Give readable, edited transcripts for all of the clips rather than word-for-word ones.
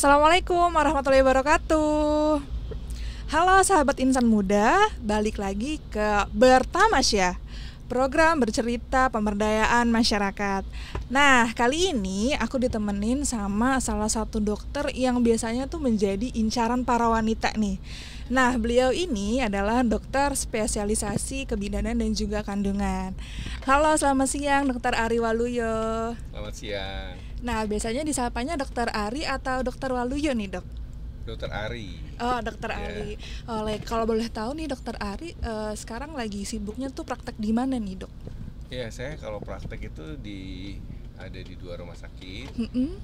Assalamualaikum warahmatullahi wabarakatuh. Halo sahabat insan muda, balik lagi ke Bertamasya, program bercerita pemberdayaan masyarakat. Nah, kali ini aku ditemenin sama salah satu dokter yang biasanya tuh menjadi incaran para wanita nih. Nah, beliau ini adalah dokter spesialisasi kebidanan dan juga kandungan. Halo, selamat siang Dokter Ari Waluyo. Selamat siang. Nah, biasanya disapanya Dokter Ari atau Dokter Waluyo nih, Dok? Dokter Ari. Oh, Dokter Ari. Kalau boleh tahu nih Dokter Ari, sekarang lagi sibuknya tuh praktek di mana nih, Dok? Ya, saya kalau praktek itu ada di 2 rumah sakit.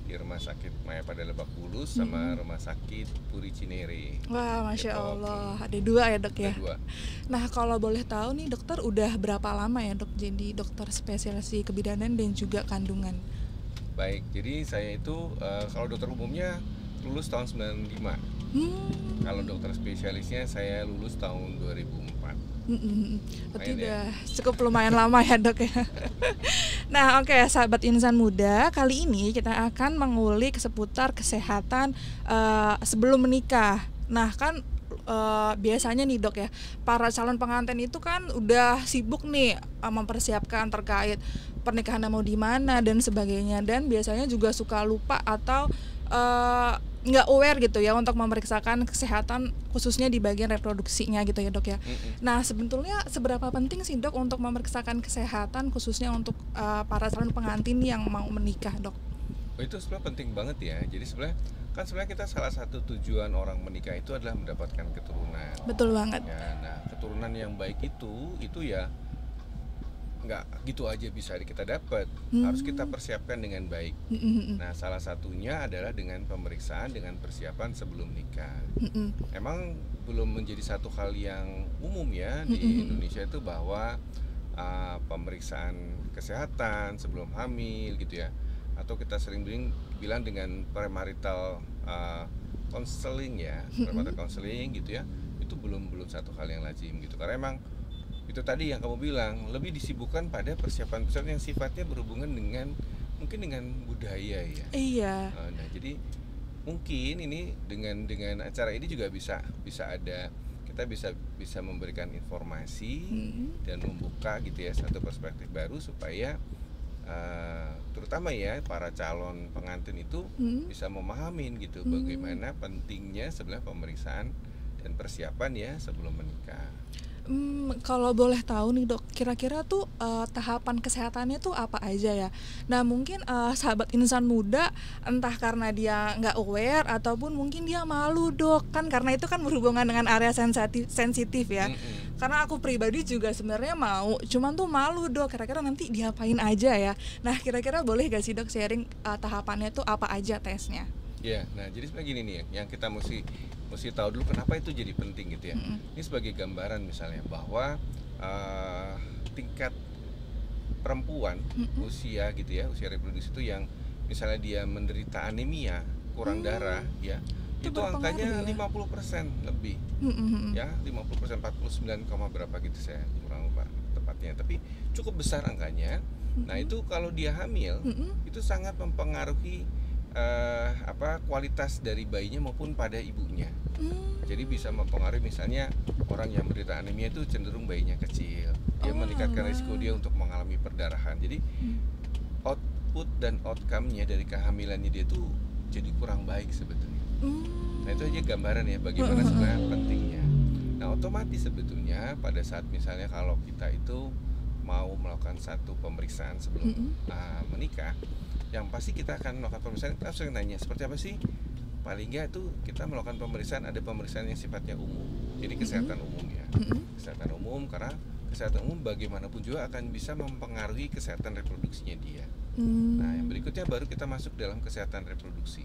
Di Rumah Sakit Mayapada Lebak Bulus sama Rumah Sakit Puri Cinere. Wah, Masya Gitu. Allah, ada 2 ya, Dok ya? Ada 2. Nah, kalau boleh tahu nih dokter udah berapa lama ya, Dok, jadi dokter spesialisasi kebidanan dan juga kandungan? Baik, jadi saya itu kalau dokter umumnya lulus tahun 95. Kalau dokter spesialisnya saya lulus tahun 2004. Berarti Lumayan ya. udah cukup lumayan lama ya, Dok ya. Nah, oke, sahabat insan muda, kali ini kita akan mengulik seputar kesehatan sebelum menikah. Nah, kan biasanya nih, Dok ya, para calon pengantin itu kan udah sibuk nih mempersiapkan terkait pernikahan mau di mana dan sebagainya, dan biasanya juga suka lupa atau nggak aware gitu ya untuk memeriksakan kesehatan khususnya di bagian reproduksinya gitu ya, Dok ya. Nah, sebetulnya seberapa penting sih, Dok, untuk memeriksakan kesehatan khususnya untuk para calon pengantin yang mau menikah, Dok? Oh, itu sebenarnya penting banget ya. Jadi sebenarnya kita salah satu tujuan orang menikah itu adalah mendapatkan keturunan. Betul banget. Ya, nah keturunan yang baik itu ya nggak gitu aja bisa kita dapat, harus kita persiapkan dengan baik. Nah, salah satunya adalah dengan pemeriksaan, dengan persiapan sebelum nikah. Emang belum menjadi satu hal yang umum ya di Indonesia itu bahwa pemeriksaan kesehatan sebelum hamil gitu ya, atau kita sering bilang dengan premarital counseling ya, premarital counseling gitu ya, itu belum satu hal yang lazim gitu, karena emang itu tadi yang kamu bilang lebih disibukkan pada persiapan yang sifatnya berhubungan dengan budaya ya. Iya. Nah, jadi mungkin ini dengan acara ini juga bisa ada, kita bisa memberikan informasi dan membuka gitu ya satu perspektif baru supaya terutama ya para calon pengantin itu bisa memahamin gitu bagaimana pentingnya sebenarnya pemeriksaan dan persiapan ya sebelum menikah. Kalau boleh tahu nih, Dok, kira-kira tuh tahapan kesehatannya tuh apa aja ya? Nah, mungkin sahabat insan muda entah karena dia nggak aware ataupun mungkin dia malu, Dok, kan karena itu kan berhubungan dengan area sensitif ya. Karena aku pribadi juga sebenarnya mau, cuman tuh malu, Dok, kira-kira nanti diapain aja ya. Nah, kira-kira boleh gak sih, Dok, sharing tahapannya tuh apa aja tesnya? Ya, nah jadi sebenarnya gini nih yang kita mesti tahu dulu kenapa itu jadi penting gitu ya. Ini sebagai gambaran misalnya bahwa tingkat perempuan usia gitu ya, usia reproduksi itu yang misalnya dia menderita anemia, kurang darah ya, itu angkanya ya? 50% lebih. Ya, 50%, 49, berapa gitu, saya kurang lupa tepatnya, tapi cukup besar angkanya. Nah, itu kalau dia hamil itu sangat mempengaruhi kualitas dari bayinya maupun pada ibunya. Jadi bisa mempengaruhi, misalnya orang yang menderita anemia itu cenderung bayinya kecil, dia meningkatkan risiko dia untuk mengalami perdarahan. Jadi output dan outcome-nya dari kehamilannya dia tuh jadi kurang baik sebetulnya. Nah, itu aja gambaran ya bagaimana sebenarnya pentingnya. Nah, otomatis sebetulnya pada saat misalnya kalau kita itu mau melakukan satu pemeriksaan sebelum menikah, yang pasti kita akan melakukan pemeriksaan. Kita sering nanya seperti apa sih, paling nggak tuh kita melakukan pemeriksaan, ada pemeriksaan yang sifatnya umum, jadi kesehatan umum ya. Kesehatan umum, karena kesehatan umum bagaimanapun juga akan bisa mempengaruhi kesehatan reproduksinya dia. Nah, yang berikutnya baru kita masuk dalam kesehatan reproduksi.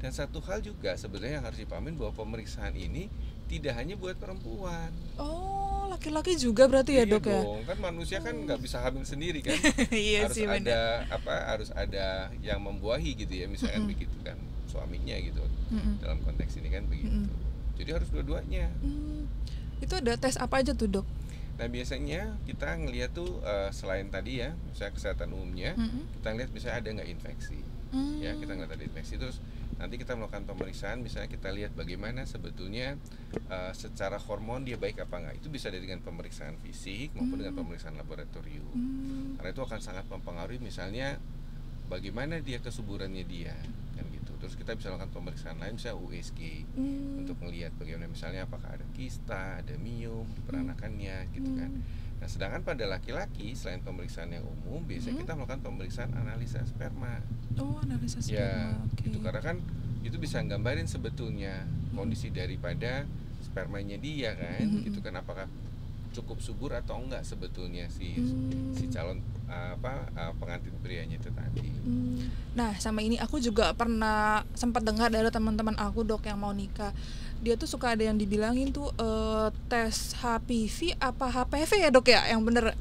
Dan satu hal juga sebenarnya yang harus dipahamin bahwa pemeriksaan ini tidak hanya buat perempuan. Oh, laki-laki juga berarti ya, Dok ya? Dong, kan manusia kan nggak bisa hamil sendiri kan. Iya harus sih, ada harus ada yang membuahi gitu ya, misalnya begitu kan, suaminya gitu. Dalam konteks ini kan begitu. Jadi harus dua-duanya. Itu ada tes apa aja tuh, Dok? Nah, biasanya kita ngelihat tuh selain tadi ya, misalnya kesehatan umumnya, kita ngelihat misalnya ada nggak infeksi. Ya, kita ngelihat ada infeksi. Terus nanti kita melakukan pemeriksaan, misalnya kita lihat bagaimana sebetulnya secara hormon dia baik apa enggak. Itu bisa dengan pemeriksaan fisik maupun dengan pemeriksaan laboratorium. Karena itu akan sangat mempengaruhi misalnya bagaimana dia kesuburannya dia, kan gitu. Terus kita bisa lakukan pemeriksaan lain, misalnya USG, untuk melihat bagaimana misalnya apakah ada kista, ada miom di peranakannya, gitu kan. Nah, sedangkan pada laki-laki selain pemeriksaan yang umum, biasanya kita melakukan pemeriksaan analisa sperma. Oh, analisa sperma. Ya, gitu. Karena kan itu bisa nggambarin sebetulnya kondisi daripada spermanya dia kan, gitu kan, apakah cukup subur atau enggak sebetulnya si calon pengantin prianya itu tadi. Nah, sama ini aku juga pernah sempat dengar dari teman-teman aku, Dok, yang mau nikah. Dia tuh suka ada yang dibilangin tuh tes HPV apa HPV ya, Dok, ya, yang bener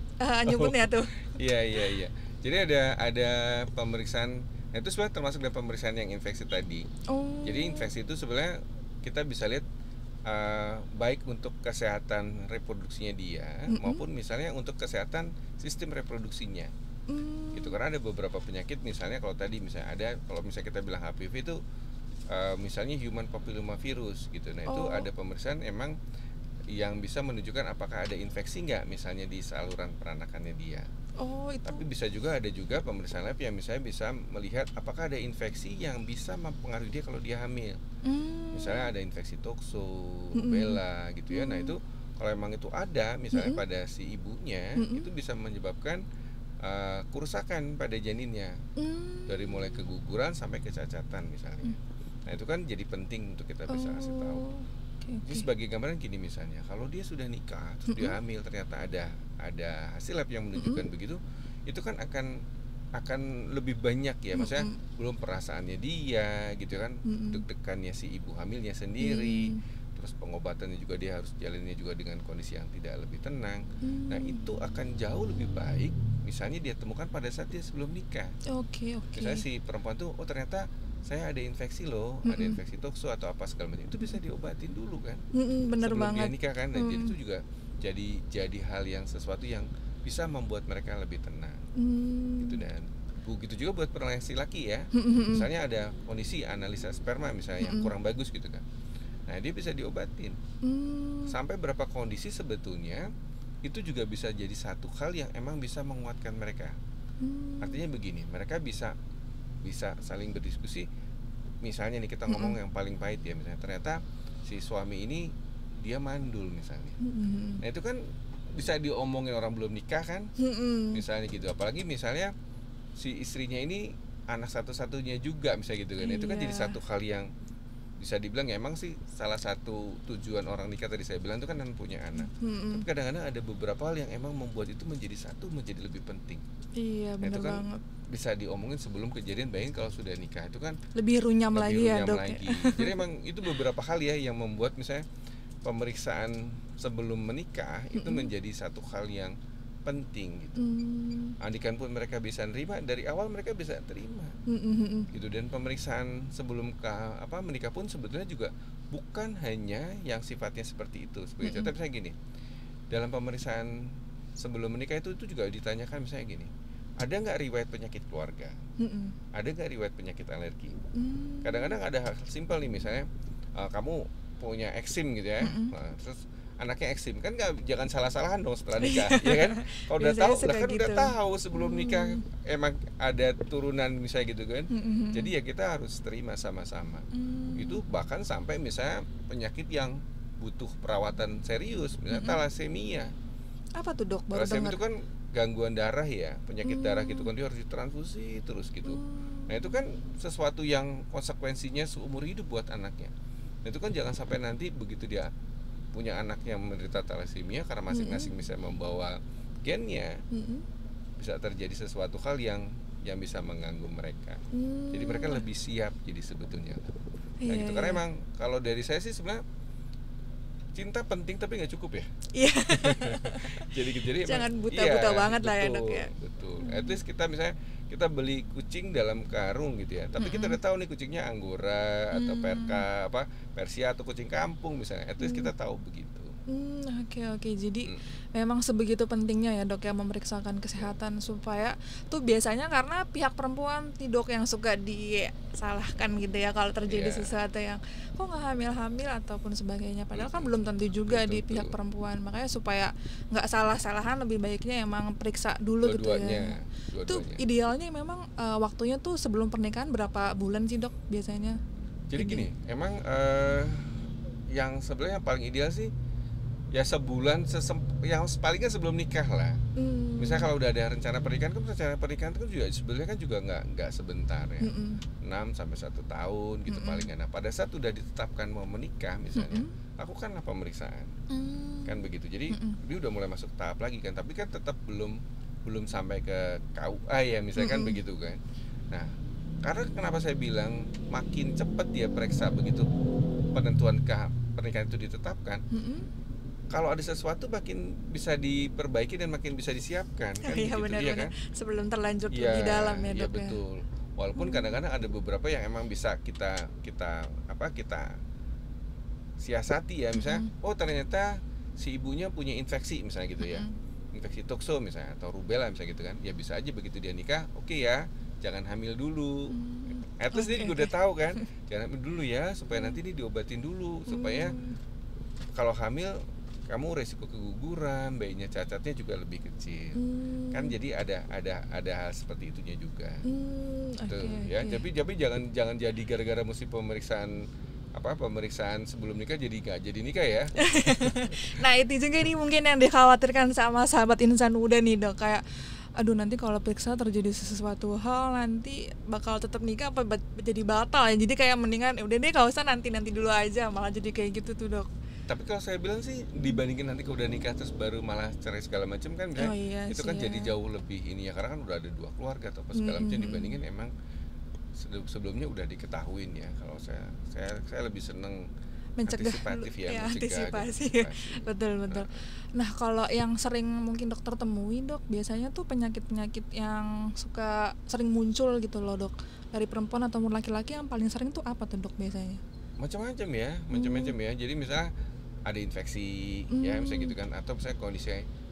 nyebutnya tuh. Iya. Jadi ada pemeriksaan, itu sebenarnya termasuk dalam pemeriksaan yang infeksi tadi. Jadi infeksi itu sebenarnya kita bisa lihat baik untuk kesehatan reproduksinya dia maupun misalnya untuk kesehatan sistem reproduksinya. Gitu, karena ada beberapa penyakit misalnya kalau tadi misalnya kalau misalnya kita bilang HPV itu misalnya human papilloma virus gitu. Nah, itu ada pemeriksaan emang yang bisa menunjukkan apakah ada infeksi nggak misalnya di saluran peranakannya dia. Itu. Tapi bisa juga ada pemeriksaan lab yang misalnya bisa melihat apakah ada infeksi yang bisa mempengaruhi dia kalau dia hamil. Misalnya ada infeksi tokso, rubella gitu ya. Nah, itu kalau emang itu ada misalnya pada si ibunya, itu bisa menyebabkan kerusakan pada janinnya. Dari mulai keguguran sampai kecacatan misalnya. Nah, itu kan jadi penting untuk kita bisa kasih tahu. Jadi sebagai gambaran gini misalnya, kalau dia sudah nikah terus dia hamil, ternyata ada hasil lab yang menunjukkan begitu, itu kan akan lebih banyak ya, maksudnya belum perasaannya dia gitu kan, deg-degannya si ibu hamilnya sendiri, terus pengobatannya juga dia harus jalannya juga dengan kondisi yang tidak lebih tenang. Nah, itu akan jauh lebih baik misalnya dia temukan pada saat dia sebelum nikah. Misalnya si perempuan tuh, ternyata saya ada infeksi loh, ada infeksi tokso atau apa segala macam, itu bisa diobatin dulu kan, bener sebelum banget. dia nikah kan. Jadi itu juga jadi hal yang sesuatu yang bisa membuat mereka lebih tenang. Gitu. Dan begitu juga buat laki laki ya. Misalnya ada kondisi analisa sperma misalnya yang kurang bagus gitu kan. Nah, dia bisa diobatin. Sampai berapa kondisi sebetulnya itu juga bisa jadi satu hal yang emang bisa menguatkan mereka. Artinya begini, mereka bisa saling berdiskusi. Misalnya nih kita ngomong yang paling pahit ya, misalnya ternyata si suami ini dia mandul misalnya. Nah, itu kan bisa diomongin orang belum nikah kan, misalnya gitu. Apalagi misalnya si istrinya ini anak satu-satunya juga misalnya gitu kan. Itu kan jadi satu hal yang bisa dibilang ya, emang sih salah satu tujuan orang nikah tadi saya bilang itu kan punya anak. Tapi kadang-kadang ada beberapa hal yang emang membuat itu menjadi lebih penting. Iya, benar kan banget. Bisa diomongin sebelum kejadian, bayangin kalau sudah nikah itu kan lebih runyam lagi ya, Dok. Jadi emang itu beberapa hal ya yang membuat misalnya pemeriksaan sebelum menikah itu menjadi satu hal yang penting gitu. Andikan pun mereka bisa nerima dari awal, mereka bisa terima gitu. Dan pemeriksaan sebelum menikah pun sebetulnya juga bukan hanya yang sifatnya seperti itu. Sebagai contoh misalnya gini, dalam pemeriksaan sebelum menikah itu juga ditanyakan misalnya gini, ada nggak riwayat penyakit keluarga, ada nggak riwayat penyakit alergi. Kadang-kadang ada hal simpel nih, misalnya kamu punya eksim gitu ya, nah, terus anaknya eksim, kan jangan salah-salahan dong setelah nikah, ya kan? Kalau udah tahu, kan gitu. Udah tahu sebelum nikah emang ada turunan misalnya gitu kan. Jadi ya kita harus terima sama-sama. Itu bahkan sampai misalnya penyakit yang butuh perawatan serius, misalnya thalassemia. Apa tuh, Dok? Baru thalassemia dengar. itu kan gangguan darah ya, penyakit darah gitu kan, dia harus ditransfusi terus gitu. Nah, itu kan sesuatu yang konsekuensinya seumur hidup buat anaknya. Nah, itu kan jangan sampai nanti begitu dia punya anak yang menderita thalassemia karena masing-masing bisa membawa gennya, bisa terjadi sesuatu hal yang bisa mengganggu mereka. Jadi mereka lebih siap jadi sebetulnya. Nah, gitu. Karena emang kalau dari saya sih sebenarnya cinta penting tapi nggak cukup ya. Iya. jadi jangan buta-buta banget lah ya, Dok ya. Betul. At least kita misalnya kita beli kucing dalam karung gitu ya, tapi kita udah tahu nih kucingnya Anggora atau Persia atau kucing kampung misalnya. At least kita tahu begitu. Oke. Jadi Hmm. memang sebegitu pentingnya ya dok ya memeriksakan kesehatan supaya tuh biasanya karena pihak perempuan nih dok yang suka disalahkan gitu ya kalau terjadi Iya, sesuatu yang kok nggak hamil-hamil ataupun sebagainya. Padahal kan belum tentu juga belum di pihak tentu. perempuan. Makanya supaya nggak salah-salahan lebih baiknya emang periksa dulu gitu ya. Tuh Dua-duanya. idealnya memang waktunya tuh sebelum pernikahan berapa bulan sih dok biasanya? Jadi gini, emang yang sebenarnya paling ideal sih ya sebulan yang palingnya sebelum nikah lah. Misalnya kalau udah ada rencana pernikahan kan juga sebenarnya kan juga nggak sebentar ya. 6 sampai 1 tahun gitu palingan. Nah, pada saat udah ditetapkan mau menikah misalnya, lakukanlah pemeriksaan. Kan begitu. Jadi dia udah mulai masuk tahap lagi kan, tapi kan tetap belum sampai ke KUA ya misalkan begitu kan. Nah, karena kenapa saya bilang makin cepat dia periksa begitu penentuan pernikahan itu ditetapkan, kalau ada sesuatu makin bisa diperbaiki dan makin bisa disiapkan kan Iya gitu benar ya kan. sebelum terlanjur Iya, lebih dalam ya iya dok ya. betul. Walaupun kadang-kadang ada beberapa yang emang bisa kita siasati ya, misalnya oh ternyata si ibunya punya infeksi misalnya gitu ya. Infeksi tokso misalnya atau rubella misalnya gitu kan. Ya bisa aja begitu dia nikah, oke ya, jangan hamil dulu. At least dia juga udah tahu kan, jangan hamil dulu ya supaya nanti dia diobatin dulu supaya kalau hamil kamu resiko keguguran, bayinya cacatnya juga lebih kecil. Kan jadi ada hal seperti itunya juga. Tuh, ya. Tapi jangan jadi gara-gara mesti pemeriksaan sebelum nikah jadi nggak jadi nikah ya. Nah itu juga nih mungkin yang dikhawatirkan sama sahabat insan muda nih dok, kayak aduh nanti kalau periksa terjadi sesuatu hal nanti bakal tetap nikah apa jadi batal ya, jadi kayak mendingan udah deh gak usah nanti dulu aja, malah jadi kayak gitu tuh dok. Tapi kalau saya bilang sih dibandingin nanti kalau udah nikah terus baru malah cerai segala macam kan iya itu kan jadi jauh lebih ini ya, karena kan udah ada 2 keluarga atau apa segala macam dibandingin emang sebelumnya udah diketahuin ya. Kalau saya lebih seneng mencegah antisipatif ya, antisipasi. Betul. Nah kalau yang sering mungkin dokter temui dok, biasanya tuh penyakit yang sering muncul gitu loh dok, dari perempuan ataupun laki-laki yang paling sering tuh apa tuh dok biasanya? Macam-macam ya. Jadi misalnya ada infeksi ya misalnya gitu kan, atau misalnya kondisi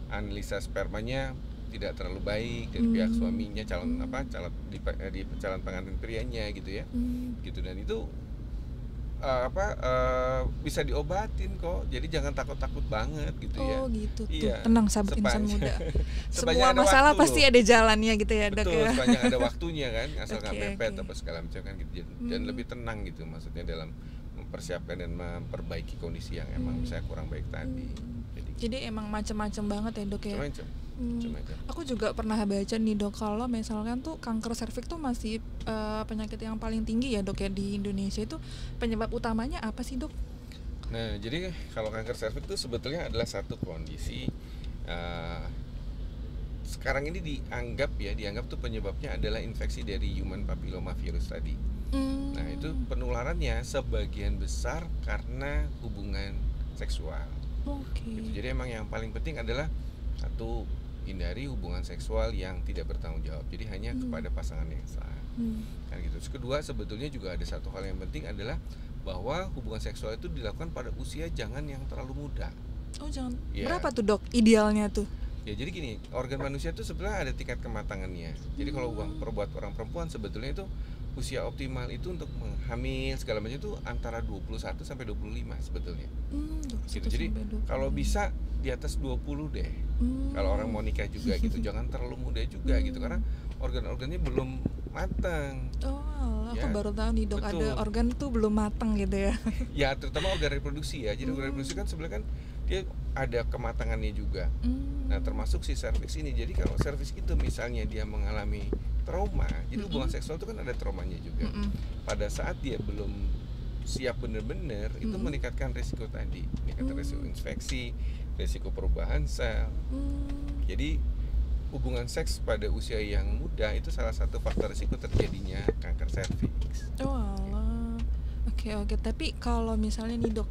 analisa spermanya tidak terlalu baik dari pihak suaminya, calon pengantin prianya gitu ya. Gitu, dan itu bisa diobatin kok. Jadi jangan takut-takut banget gitu ya. Gitu tuh. Iya, Tenang sahabat insan muda. Semua ada masalah waktu pasti ada jalannya gitu ya dok. Betul, sepanjang ada waktunya kan, asal nggak mepet Oke. apa segala macam kan gitu. Dan lebih tenang gitu maksudnya dalam mempersiapkan dan memperbaiki kondisi yang emang misalnya kurang baik tadi. Jadi emang macam-macam banget ya dok ya. Macam-macam. Aku juga pernah baca nih dok, kalau misalkan tuh kanker serviks tuh masih penyakit yang paling tinggi ya dok ya di Indonesia. Itu penyebab utamanya apa sih dok? Nah jadi kalau kanker serviks itu sebetulnya adalah satu kondisi sekarang ini dianggap tuh penyebabnya adalah infeksi dari human papilloma virus tadi. Nah itu penularannya sebagian besar karena hubungan seksual. Gitu. Jadi emang yang paling penting adalah satu, hindari hubungan seksual yang tidak bertanggung jawab. Jadi hanya kepada pasangan yang sah. Kan gitu. Terus kedua, sebetulnya juga ada satu hal yang penting adalah bahwa hubungan seksual itu dilakukan pada usia jangan yang terlalu muda. Jangan. Ya. Berapa tuh dok idealnya tuh? Ya jadi gini, organ manusia itu sebenarnya ada tingkat kematangannya. Jadi kalau buat orang perempuan sebetulnya itu usia optimal itu untuk hamil segala macam itu antara 21 sampai 25 sebetulnya. Gitu. Jadi kalau bisa di atas 20 deh. Kalau orang mau nikah juga gitu, jangan terlalu muda juga gitu, karena organ-organnya belum matang. Aku baru tahu nih dok, betul. Ada organ tuh belum matang gitu ya. Ya terutama organ reproduksi ya. Jadi organ reproduksi kan sebenarnya kan dia ada kematangannya juga. Nah termasuk si serviks ini. Jadi kalau serviks itu misalnya dia mengalami trauma, jadi hubungan seksual itu kan ada traumanya juga. Pada saat dia belum siap benar-benar, itu meningkatkan risiko tadi, meningkatkan risiko infeksi, risiko perubahan sel. Jadi hubungan seks pada usia yang muda itu salah satu faktor risiko terjadinya kanker serviks. Oke. Tapi kalau misalnya nih dok,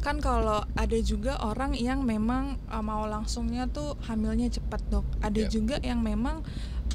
kan kalau ada juga orang yang memang mau langsungnya tuh hamilnya cepat dok, ada juga yang memang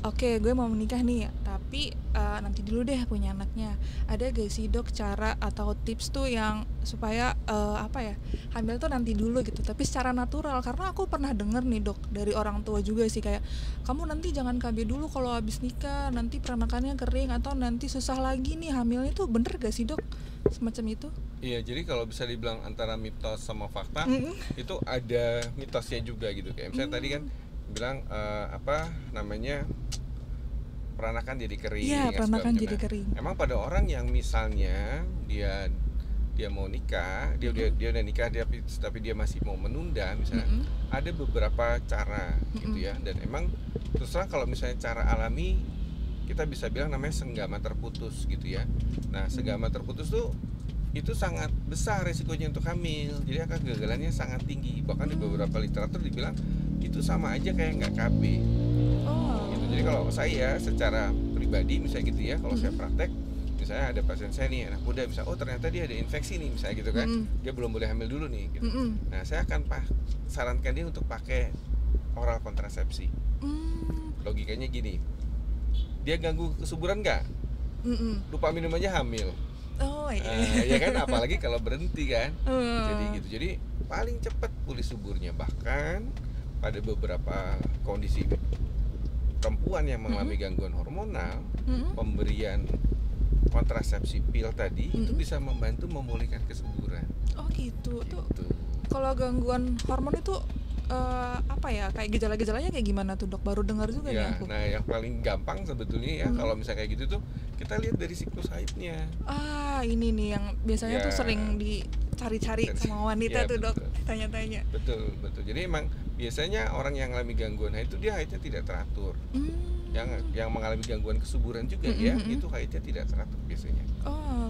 oke, gue mau menikah nih, tapi nanti dulu deh punya anaknya. Ada gak sih dok cara atau tips tuh yang supaya apa ya, hamil tuh nanti dulu gitu, tapi secara natural? Karena aku pernah denger nih dok dari orang tua juga sih, kayak kamu nanti jangan KB dulu kalau habis nikah, nanti peranakannya kering atau nanti susah lagi nih hamilnya. Tuh bener gak sih dok semacam itu? Iya, jadi kalau bisa dibilang antara mitos sama fakta, itu ada mitosnya juga gitu. Kayak misalnya tadi kan bilang apa namanya, peranakan jadi kering. Iya, peranakan macam. jadi kering. Emang pada orang yang misalnya dia mau nikah, dia udah nikah, tapi dia masih mau menunda misalnya, ada beberapa cara gitu ya. Dan emang terus terang kalau misalnya cara alami, kita bisa bilang namanya senggama terputus gitu ya. Nah, senggama terputus tuh itu sangat besar resikonya untuk hamil. Jadi angka kegagalannya sangat tinggi. Bahkan di beberapa literatur dibilang itu sama aja kayak nggak KB. Gitu. Jadi kalau saya secara pribadi misalnya gitu ya, kalau saya praktek, misalnya ada pasien saya nih anak muda, bisa ternyata dia ada infeksi nih misalnya gitu kan, dia belum boleh hamil dulu nih gitu. Nah, saya akan sarankan dia untuk pakai oral kontrasepsi. Logikanya gini, dia ganggu kesuburan nggak? Lupa minum aja hamil. Ya kan, apalagi kalau berhenti kan. Jadi gitu. Jadi paling cepat pulih suburnya. Bahkan pada beberapa kondisi perempuan yang mengalami gangguan hormonal, pemberian kontrasepsi pil tadi itu bisa membantu memulihkan kesuburan. Oh gitu. Tuh kalau gangguan hormon itu apa ya, kayak gejala-gejalanya kayak gimana tuh dok? Baru dengar juga ya, nih aku. Nah, yang paling gampang sebetulnya ya kalau misalnya kayak gitu tuh kita lihat dari siklus haidnya. Ini nih yang biasanya tuh sering dicari-cari sama wanita tuh dok, tanya-tanya. Betul. Jadi emang biasanya orang yang mengalami gangguan haid itu dia haidnya tidak teratur. Yang mengalami gangguan kesuburan juga itu haidnya tidak teratur biasanya.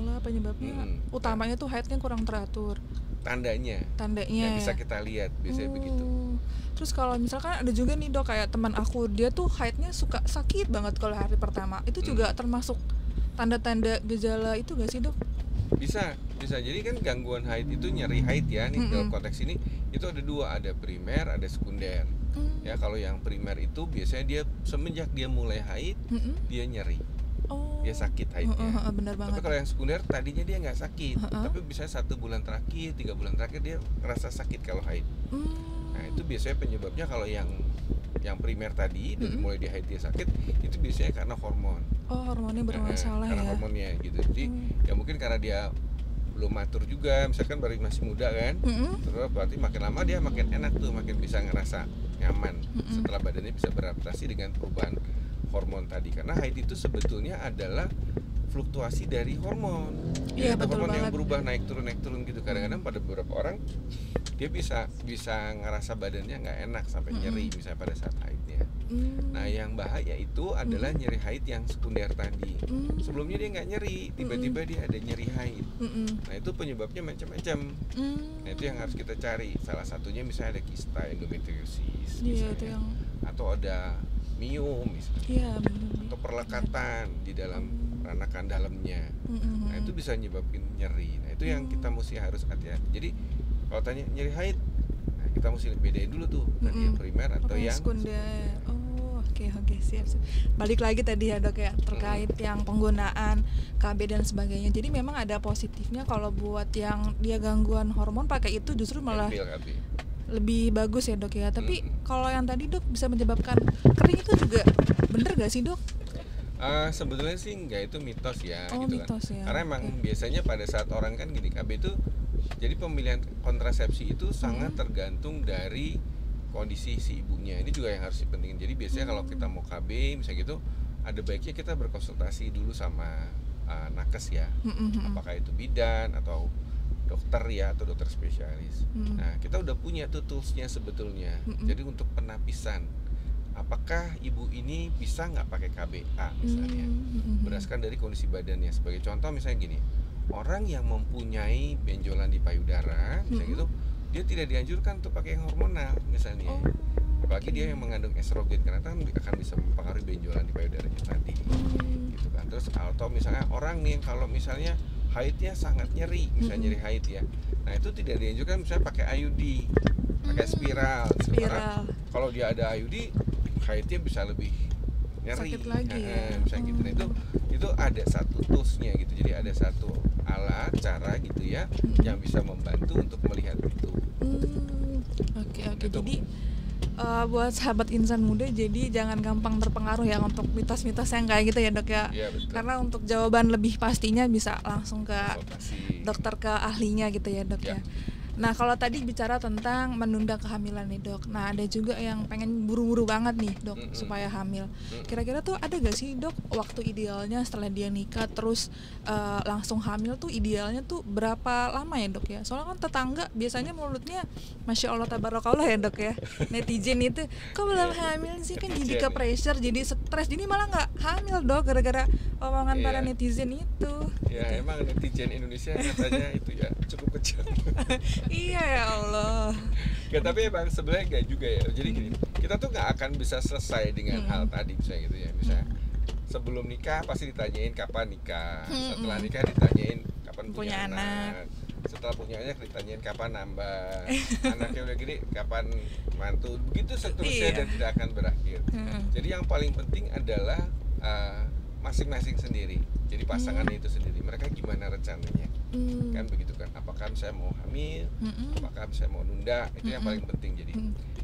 Lah penyebabnya utamanya tuh haidnya kurang teratur. Tandanya yang bisa kita lihat biasanya begitu. Terus kalau misalkan ada juga nih dok, kayak teman aku, dia tuh haidnya suka sakit banget kalau hari pertama. Itu juga termasuk tanda-tanda gejala itu gak sih dok? Bisa. Jadi kan gangguan haid itu nyeri haid ya. Nih dalam konteks ini itu ada dua, ada primer, ada sekunder. Ya, kalau yang primer itu biasanya dia semenjak dia mulai haid dia nyeri. Dia sakit haidnya. Benar banget. Tapi kalau yang sekunder tadinya dia nggak sakit, tapi bisa 1 bulan terakhir, 3 bulan terakhir dia ngerasa sakit kalau haid. Nah, itu biasanya penyebabnya kalau yang primer tadi dari mulai di haid dia sakit, itu biasanya karena hormon. Hormonnya bermasalah karena ya. Hormonnya gitu. Jadi ya mungkin karena dia belum matur juga, misalkan baru masih muda kan, terus berarti makin lama dia makin enak tuh, makin bisa ngerasa nyaman setelah badannya bisa beradaptasi dengan perubahan hormon tadi. Karena haid itu sebetulnya adalah fluktuasi dari hormon. Iya, betul hormon banget. yang berubah naik turun gitu. Kadang-kadang pada beberapa orang dia bisa ngerasa badannya nggak enak sampai nyeri misalnya pada saat haidnya. Nah, yang bahaya itu adalah nyeri haid yang sekunder tadi. Sebelumnya dia nggak nyeri, tiba-tiba dia ada nyeri haid. Nah, itu penyebabnya macam-macam. Nah, itu yang harus kita cari. Salah satunya misalnya ada kista endometriosis, Itu yang atau ada miom misalnya, atau perlekatan di dalam peranakan dalamnya. Nah, itu bisa nyebabin nyeri. Nah, itu yang kita mesti harus hati-hati. Jadi kalau tanya nyeri haid, nah, kita mesti bedain dulu tuh tadi yang primer atau yang sekunder. Oke, siap. Balik lagi tadi ya dok ya, terkait yang penggunaan KB dan sebagainya. Jadi memang ada positifnya kalau buat yang dia gangguan hormon pakai itu justru malah lebih bagus ya dok ya. Tapi kalau yang tadi dok bisa menyebabkan kering, itu juga bener gak sih dok? Sebetulnya sih enggak, itu mitos ya. Mitos kan. Ya. Karena emang biasanya pada saat orang kan gini, KB itu jadi pemilihan kontrasepsi itu sangat tergantung dari kondisi si ibunya. Ini juga yang harus dipentingin. Jadi biasanya kalau kita mau KB misalnya gitu, ada baiknya kita berkonsultasi dulu sama nakes ya. Apakah itu bidan atau dokter ya, atau dokter spesialis. Nah, kita udah punya tuh toolsnya sebetulnya. Jadi untuk penapisan, apakah ibu ini bisa nggak pakai KBA misalnya, berdasarkan dari kondisi badannya. Sebagai contoh misalnya gini, orang yang mempunyai benjolan di payudara misalnya gitu, dia tidak dianjurkan untuk pakai yang hormonal misalnya. Apalagi dia yang mengandung estrogen, karena kan akan bisa mempengaruhi benjolan di payudaranya tadi. Gitu kan. Terus atau misalnya orang nih kalau misalnya haidnya sangat nyeri, misalnya nyeri haid ya. Nah, itu tidak dianjurkan misalnya pakai IUD, pakai spiral. Karena kalau dia ada IUD, haidnya bisa lebih nyeri, sakit lagi ya. misalnya gitu. Nah itu ada satu toolsnya gitu, jadi ada satu alat cara gitu ya yang bisa membantu untuk melihat itu. Oke. Jadi buat sahabat insan muda, jadi jangan gampang terpengaruh ya untuk mitos-mitos yang kayak gitu ya dok ya. Iya, betul. Karena untuk jawaban lebih pastinya bisa langsung ke Konsultasi. dokter, ke ahlinya gitu ya dok ya. Nah kalau tadi bicara tentang menunda kehamilan nih dok, nah ada juga yang pengen buru-buru banget nih dok supaya hamil. Kira-kira tuh ada gak sih dok waktu idealnya setelah dia nikah terus langsung hamil tuh idealnya tuh berapa lama ya dok ya? Soalnya kan tetangga biasanya mulutnya Masya Allah tabarakallah ya dok ya, netizen itu kok belum hamil sih, kan jadi ke pressure, jadi stres, jadi malah nggak hamil dok gara-gara omongan para netizen itu. Ya emang netizen Indonesia katanya itu ya cukup kejam. Iya ya Allah. Ya tapi emang sebenarnya enggak juga ya. Jadi gini, kita tuh nggak akan bisa selesai dengan hal tadi misalnya gitu ya. Misalnya sebelum nikah pasti ditanyain kapan nikah, setelah nikah ditanyain kapan punya anak, setelah punya anak ditanyain kapan nambah, anaknya udah gede kapan mantu, begitu seterusnya dan tidak akan berakhir. Jadi yang paling penting adalah masing-masing sendiri. Jadi pasangannya itu sendiri, mereka gimana rencananya, kan begitu kan? Apakah saya mau hamil, apakah saya mau nunda, itu yang paling penting. Jadi,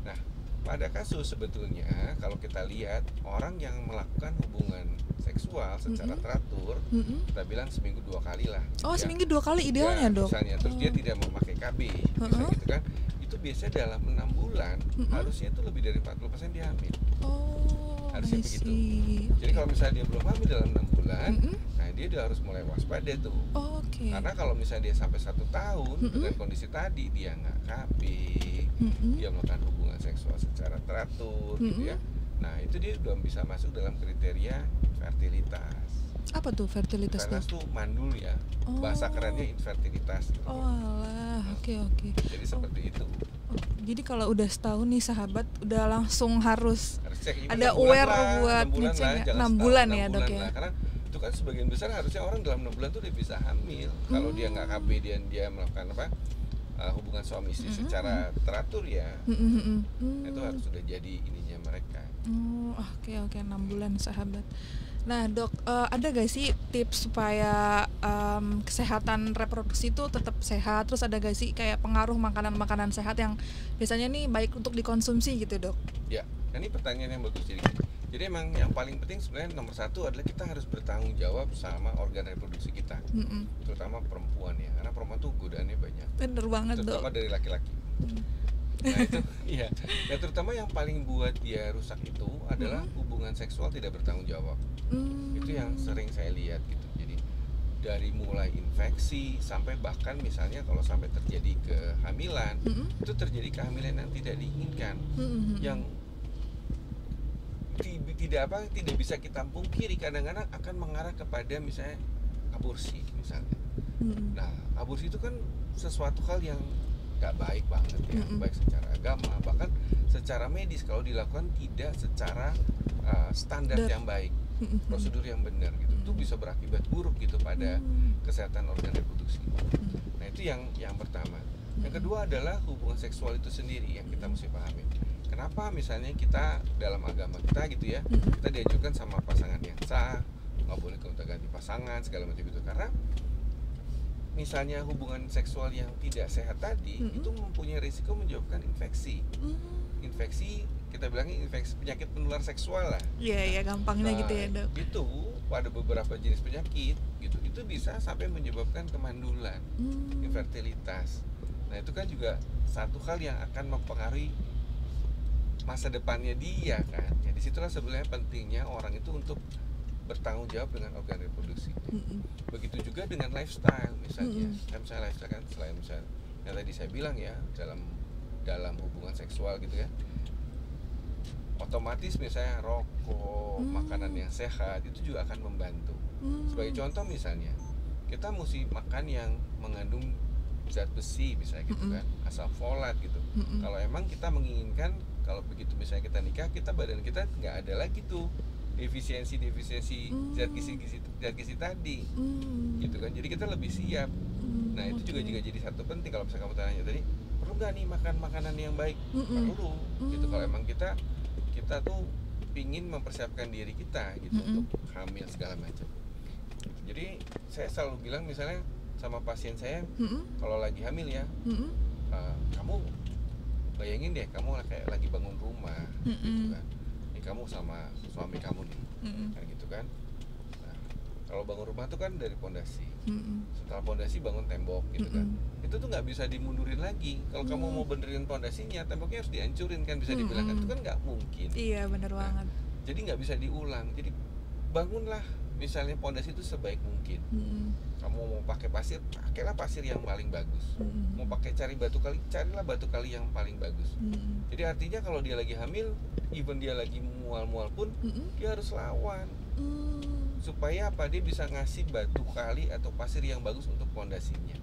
nah pada kasus sebetulnya kalau kita lihat orang yang melakukan hubungan seksual secara teratur, kita bilang seminggu 2 kali lah. Oh ya, seminggu 2 kali idealnya dok. Misalnya, terus dia tidak memakai KB, misalnya gitu kan? Itu biasanya dalam 6 bulan harusnya itu lebih dari 40% dia hamil. Harusnya begitu. Jadi kalau misalnya dia belum hamil dalam 6 bulan, nah dia udah harus mulai waspada tuh. Karena kalau misalnya dia sampai 1 tahun dengan kondisi tadi, dia nggak KB, dia melakukan hubungan seksual secara teratur, gitu ya. Nah itu dia udah bisa masuk dalam kriteria fertilitas. Apa tuh fertilitas? Fertilitas tuh mandul ya. Bahasa kerennya infertilitas. Gitu. Oke. Jadi seperti itu. Jadi kalau udah setahun nih sahabat, udah langsung harus cek, ada aware buat ngecek 6 bulan ya dok ya. Karena itu kan sebagian besar harusnya orang dalam 6 bulan tuh udah bisa hamil. Kalau dia nggak KB dan dia melakukan hubungan suami istri secara teratur ya, itu harus sudah jadi ininya mereka. Oke 6 bulan sahabat. Nah dok, ada gak sih tips supaya kesehatan reproduksi itu tetap sehat? Terus ada gak sih kayak pengaruh makanan-makanan sehat yang biasanya nih baik untuk dikonsumsi gitu dok? Ya, ini pertanyaan yang bagus. Jadi emang yang paling penting sebenarnya nomor 1 adalah kita harus bertanggung jawab sama organ reproduksi kita, terutama perempuan ya, karena perempuan tuh godaannya banyak. Bener banget terutama dok. Dari laki-laki. Nah itu, iya. Nah terutama yang paling buat dia rusak itu adalah hubungan seksual tidak bertanggung jawab. Itu yang sering saya lihat gitu. Jadi dari mulai infeksi sampai bahkan misalnya kalau sampai terjadi kehamilan, itu terjadi kehamilan yang tidak diinginkan, yang tidak bisa kita pungkiri kadang-kadang akan mengarah kepada misalnya aborsi misalnya. Nah aborsi itu kan sesuatu hal yang nggak baik banget ya, baik secara agama bahkan secara medis kalau dilakukan tidak secara standar yang baik, prosedur yang benar gitu, itu bisa berakibat buruk gitu pada kesehatan organ reproduksi. Nah itu yang pertama. Yang kedua adalah hubungan seksual itu sendiri yang kita mesti pahami. Kenapa misalnya kita dalam agama kita gitu ya, kita dianjurkan sama pasangan yang sah, nggak boleh gonta-ganti pasangan segala macam itu, karena misalnya hubungan seksual yang tidak sehat tadi itu mempunyai risiko menyebabkan infeksi. Infeksi kita bilangnya infeksi penyakit penular seksual lah. Iya gampangnya gitu ya dok. Itu pada beberapa jenis penyakit gitu, itu bisa sampai menyebabkan kemandulan, infertilitas. Nah itu kan juga satu hal yang akan mempengaruhi masa depannya dia kan. Ya disitulah sebenarnya pentingnya orang itu untuk bertanggung jawab dengan organ reproduksi. Begitu juga dengan lifestyle misalnya. Misalnya lifestyle kan selain misalnya yang tadi saya bilang ya, dalam hubungan seksual gitu ya, otomatis misalnya rokok, makanan yang sehat itu juga akan membantu. Sebagai contoh misalnya, kita mesti makan yang mengandung zat besi misalnya gitu kan, asam folat gitu. Kalau emang kita menginginkan kalau begitu misalnya kita nikah, badan kita nggak ada lagi tuh defisiensi zat gizi tadi, gitu kan. Jadi kita lebih siap. Nah itu juga jadi satu penting. Kalau misalnya kamu tanya tadi, perlu nggak nih makan makanan yang baik? Perlu, gitu. Kalau emang kita tuh pingin mempersiapkan diri kita gitu untuk hamil segala macam. Jadi saya selalu bilang misalnya sama pasien saya, kalau lagi hamil ya, kamu bayangin deh kamu kayak lagi bangun rumah, gitu kan. Ini kamu sama suami kamu nih, kayak gitu kan. Nah, kalau bangun rumah tuh kan dari pondasi. Setelah pondasi bangun tembok, gitu kan. Itu tuh nggak bisa dimundurin lagi. Kalau kamu mau benerin pondasinya, temboknya harus dihancurin kan, bisa dibilang kan. Itu kan nggak mungkin. Iya, bener banget. Jadi nggak bisa diulang. Jadi bangunlah misalnya pondasi itu sebaik mungkin. Kamu mau pakai pasir, pakailah pasir yang paling bagus. Mau pakai cari batu kali, carilah batu kali yang paling bagus. Jadi artinya kalau dia lagi hamil, even dia lagi mual-mual pun, dia harus lawan. Supaya apa? Dia bisa ngasih batu kali atau pasir yang bagus untuk pondasinya.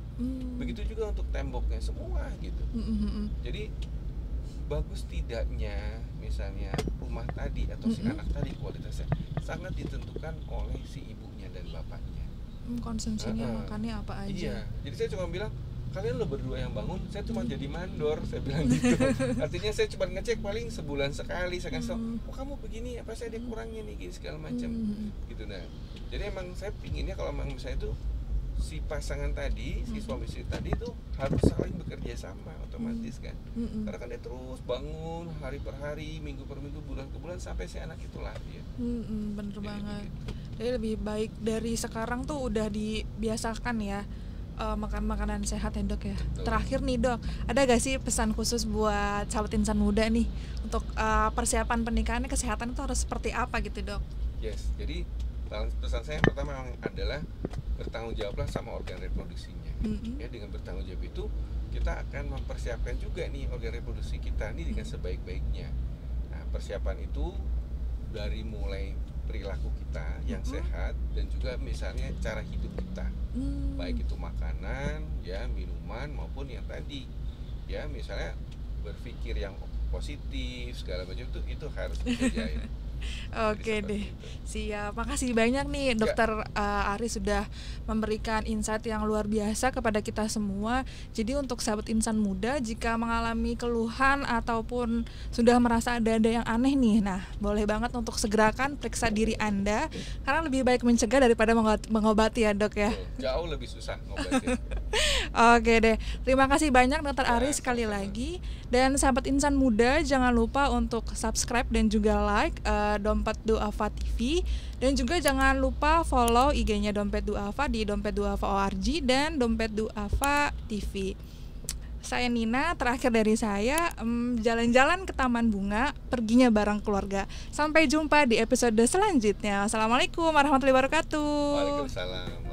Begitu juga untuk temboknya semua gitu. Jadi bagus tidaknya misalnya rumah tadi atau si anak tadi kualitasnya sangat ditentukan oleh si ibunya dan bapaknya. Konsumsinya makannya apa aja. Iya, jadi saya cuma bilang kalian lo berdua yang bangun, saya cuma jadi mandor, saya bilang gitu. Artinya saya cuma ngecek paling sebulan sekali, saya kasih tau, oh kamu begini, apa saya ada kurangnya nih, gini segala macam, gitu. Nah, jadi emang saya pinginnya kalau memang misalnya itu si pasangan tadi, si suami istri tadi itu harus saling bekerja sama otomatis kan. Karena kan dia terus bangun hari per hari, minggu per minggu, bulan ke bulan sampai si anak itu lahir. Bener banget. Jadi lebih baik dari sekarang tuh udah dibiasakan ya makan makanan sehat ya dok ya. Terakhir nih dok, ada gak sih pesan khusus buat sahabat insan muda nih untuk persiapan pernikahannya, kesehatan itu harus seperti apa gitu dok? Yes, jadi pesan saya yang pertama adalah bertanggung jawablah sama organ reproduksinya. Ya, dengan bertanggung jawab itu kita akan mempersiapkan juga nih organ reproduksi kita nih dengan sebaik-baiknya. Nah, persiapan itu dari mulai perilaku kita yang sehat dan juga misalnya cara hidup kita, baik itu makanan, ya minuman maupun yang tadi, ya misalnya berpikir yang positif segala macam itu harus dikerjain. Oke deh, siap. Makasih banyak nih Dokter Ari sudah memberikan insight yang luar biasa kepada kita semua. Jadi untuk sahabat insan muda, jika mengalami keluhan ataupun sudah merasa ada yang aneh nih, nah boleh banget untuk segerakan periksa diri Anda, karena lebih baik mencegah daripada mengobati ya dok ya. Jauh lebih susah ngobatin. Oke deh, terima kasih banyak Dokter Ari sekali lagi. Dan sahabat insan muda, jangan lupa untuk subscribe dan juga like Dompet Duafa TV, dan juga jangan lupa follow IG-nya Dompet Duafa di Dompet Duafa ORG dan Dompet Duafa TV. Saya Nina, terakhir dari saya, jalan-jalan ke Taman Bunga, perginya bareng keluarga. Sampai jumpa di episode selanjutnya. Assalamualaikum warahmatullahi wabarakatuh. Waalaikumsalam.